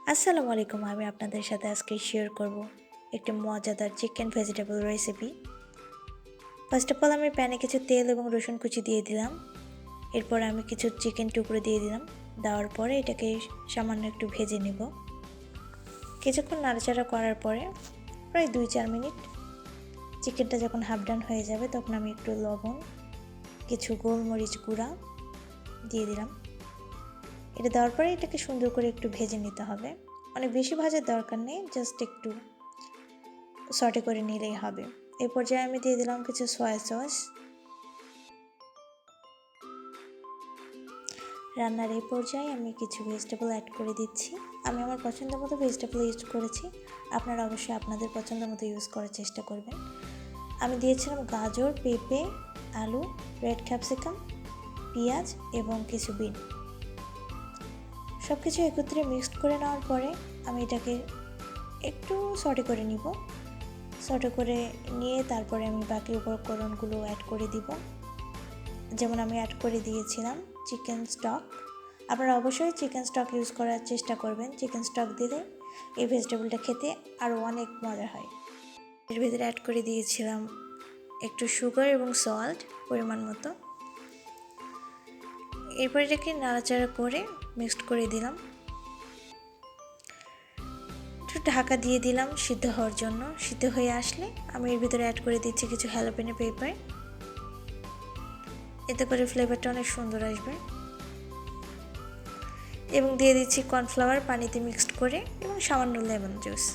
আসসালামু আলাইকুম। আমি আপনাদের সাথে আজকে শেয়ার করব একটি মজাদার chicken vegetable recipe. First of all আমি প্যানে কিছু তেল এবং রসুন কুচি দিয়ে দিলাম। এরপর আমি কিছু চিকেন টুকরো দিয়ে দিলাম। দেওয়ার পরে এটাকে সামান্য একটু ভেজে নেব। কিছুক্ষণ নাড়াচাড়া করার পরে প্রায় 2-4 মিনিট চিকেনটা যখন হাফ ডান হয়ে যাবে তখন আমি একটু লবণ, কিছু গোলমরিচ গুঁড়া দিয়ে দিলাম। এটা দেওয়ার পরে এটাকে সুন্দর করে একটু ভেজে নিতে হবে। অনেক বেশি ভাজার দরকার নেই, জাস্ট একটু সটে করে নিলেই হবে। এই পর্যায়ে আমি দিয়ে দিলাম কিছু সয়া সস। রান্নার এই পর্যায়ে আমি কিছু ভেজিটেবল অ্যাড করে দিচ্ছি। আমি আমার পছন্দ মতো ভেজিটেবল ইউজ করেছি, আপনারা অবশ্যই আপনাদের পছন্দ মতো ইউজ করার চেষ্টা করবেন। আমি দিয়েছিলাম গাজর, পেঁপে, আলু, রেড ক্যাপসিকাম, পেঁয়াজ এবং কিছু বিন। সব কিছু একত্রে মিক্সড করে নেওয়ার পরে আমি এটাকে একটু সটে করে নিব। সটে করে নিয়ে তারপরে আমি বাকি উপকরণগুলো অ্যাড করে দিব। যেমন আমি অ্যাড করে দিয়েছিলাম চিকেন স্টক। আপনারা অবশ্যই চিকেন স্টক ইউজ করার চেষ্টা করবেন। চিকেন স্টক দিলে এই ভেজিটেবলটা খেতে আরও অনেক মজা হয়। এর ভিতরে অ্যাড করে দিয়েছিলাম একটু সুগার এবং সল্ট পরিমাণ মতো। এরপর এটাকে নাড়াচাড়া করে মিক্সড করে দিলাম। একটু ঢাকা দিয়ে দিলাম সিদ্ধ হওয়ার জন্য। সিদ্ধ হয়ে আসলে আমি এর ভিতরে অ্যাড করে দিচ্ছি কিছু হ্যালোপিনো পেপার। এতে করে ফ্লেভারটা অনেক সুন্দর আসবে। এবং দিয়ে দিচ্ছি কর্নফ্লাওয়ার পানিতে মিক্সড করে এবং সামান্য লেমন জুস।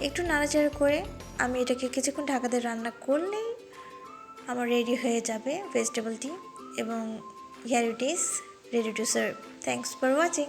একটু নাড়াচাড়া করে আমি এটাকে কিছুক্ষণ ঢাকা দিয়ে রান্না করলেই আমার রেডি হয়ে যাবে ভেজিটেবলটি, এবং here it is ready to serve. Thanks for watching.